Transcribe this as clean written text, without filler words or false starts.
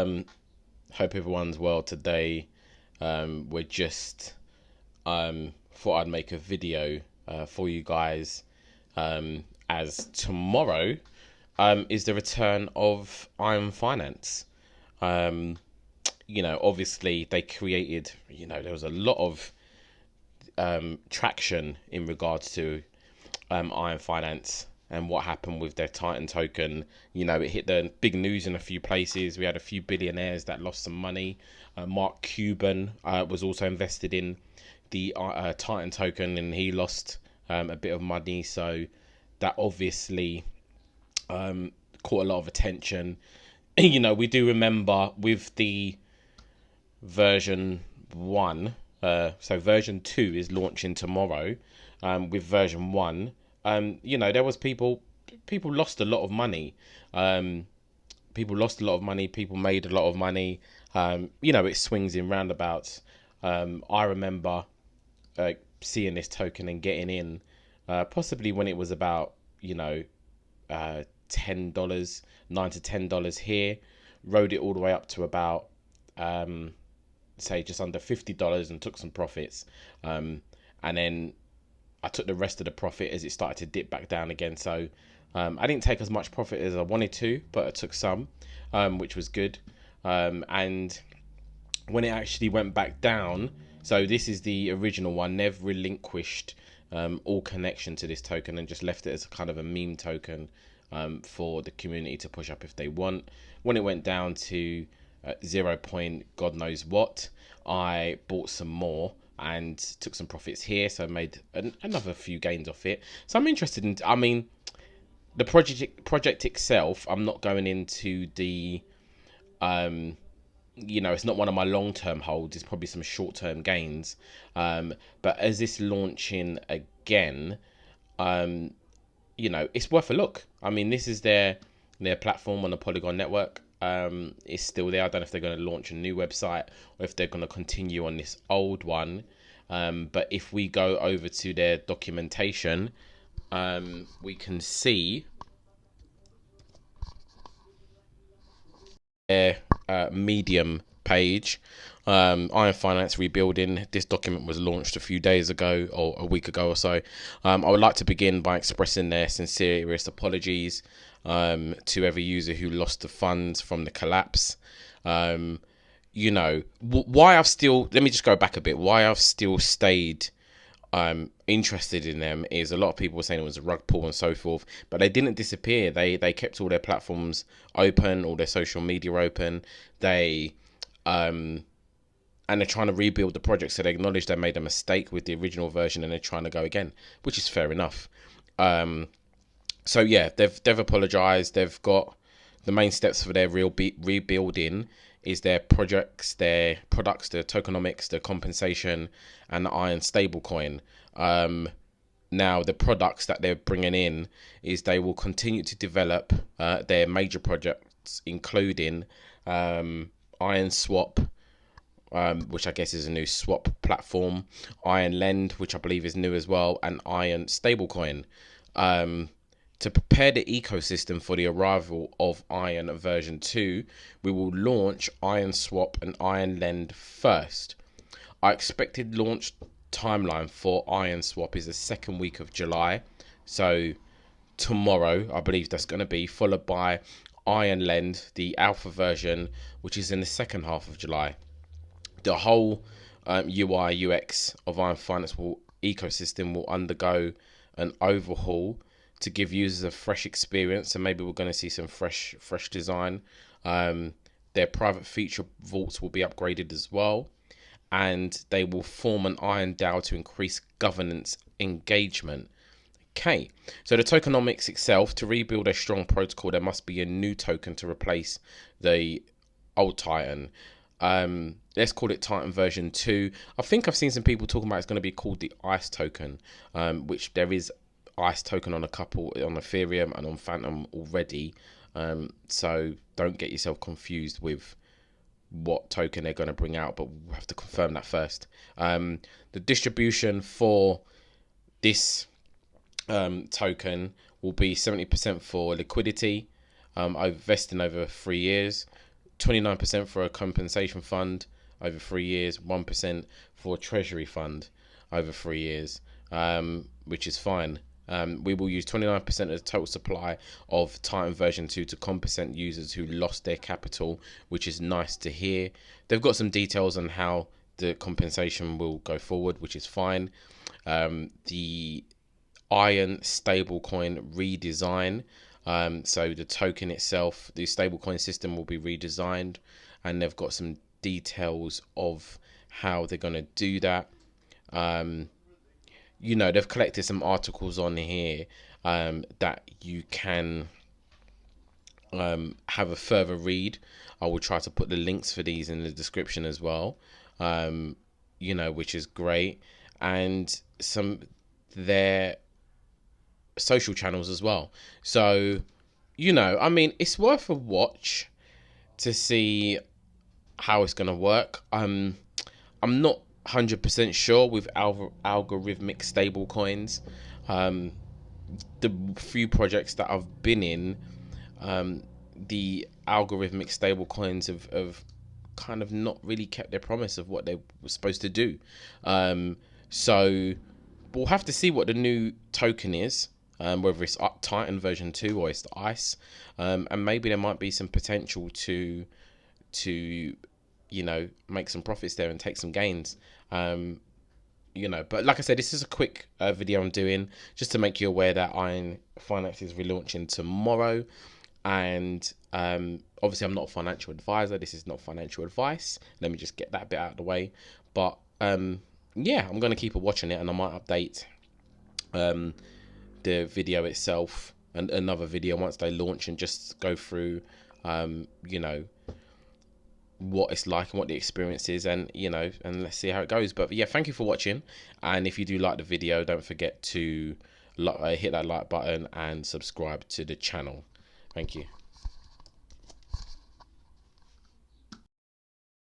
Hope everyone's well today. We're just thought I'd make a video for you guys, as tomorrow is the return of Iron Finance. Obviously they created, there was a lot of traction in regards to Iron Finance and what happened with their Titan token. It hit the big news in a few places. We had a few billionaires that lost some money. Mark Cuban was also invested in the Titan token, and he lost a bit of money. So that obviously caught a lot of attention. We do remember with the version 1, so version 2 is launching tomorrow. With version 1, there was people lost a lot of money. People lost a lot of money. People made a lot of money. It swings in roundabouts. I remember seeing this token and getting in, possibly when it was about $10, $9 to $10 here. Rode it all the way up to about say just under $50 and took some profits. And then I took the rest of the profit as it started to dip back down again. So I didn't take as much profit as I wanted to, but I took some, which was good. And when it actually went back down, so this is the original one, Nev relinquished all connection to this token and just left it as a kind of a meme token for the community to push up if they want. When it went down to 0 point God knows what, I bought some more and took some profits here, so I made another few gains off it. So I'm interested in, the project itself, I'm not going into the it's not one of my long-term holds. It's probably some short-term gains, but as this launching again, it's worth a look. This is their platform on the Polygon network. It's still there. I don't know if they're going to launch a new website or if they're going to continue on this old one. But if we go over to their documentation, we can see their Medium page. Iron Finance rebuilding. This document was launched a few days ago or a week ago or so. I would like to begin by expressing their sincerest apologies to every user who lost the funds from the collapse. Why I've still, let me just go back a bit, why I've still stayed interested in them is a lot of people were saying it was a rug pull and so forth, but they didn't disappear. They kept all their platforms open, all their social media open. And they're trying to rebuild the project, so they acknowledge they made a mistake with the original version and they're trying to go again, which is fair enough. So yeah, they've apologized. They've got the main steps for their rebuilding is their projects, their products, their tokenomics, their compensation, and the Iron stablecoin. Now the products that they're bringing in is they will continue to develop their major projects, including Iron Swap, which I guess is a new swap platform, Iron Lend, which I believe is new as well, and Iron stablecoin. To prepare the ecosystem for the arrival of Iron version 2, we will launch Iron Swap and Iron Lend first. Our expected launch timeline for Iron Swap is the second week of July. So tomorrow, I believe that's going to be, followed by Iron Lend, the alpha version, which is in the second half of July. The whole UI UX of Iron Finance ecosystem will undergo an overhaul to give users a fresh experience, and maybe we're going to see some fresh design. Their private feature vaults will be upgraded as well, and they will form an Iron DAO to increase governance engagement. Okay, so the tokenomics itself, to rebuild a strong protocol, there must be a new token to replace the old Titan. Let's call it Titan version 2. I think I've seen some people talking about it's going to be called the Ice token, which there is Ice token on a couple on Ethereum and on Phantom already. So don't get yourself confused with what token they're going to bring out, but we'll have to confirm that first. The distribution for this token will be 70% for liquidity, vesting over 3 years, 29% for a compensation fund over 3 years, 1% for a treasury fund over 3 years, which is fine. We will use 29% of the total supply of Titan version 2 to compensate users who lost their capital, which is nice to hear. They've got some details on how the compensation will go forward, which is fine. The Iron stablecoin redesign. So the token itself, the stablecoin system will be redesigned, and they've got some details of how they're going to do that. They've collected some articles on here that you can have a further read. I will try to put the links for these in the description as well, which is great. And their social channels as well. So, it's worth a watch to see how it's going to work. I'm not 100% sure with algorithmic stable coins. The few projects that I've been in, the algorithmic stable coins have kind of not really kept their promise of what they were supposed to do. So we'll have to see what the new token is, whether it's Titan version 2 or it's the ICE, and maybe there might be some potential to make some profits there and take some gains. But like I said, this is a quick video I'm doing just to make you aware that Iron Finance is relaunching tomorrow. And obviously I'm not a financial advisor. This is not financial advice. Let me just get that bit out of the way. But I'm going to keep watching it, and I might update the video itself and another video once they launch, and just go through what it's like and what the experience is, and and let's see how it goes. But yeah, thank you for watching, and if you do like the video, don't forget to hit that like button and subscribe to the channel. Thank you.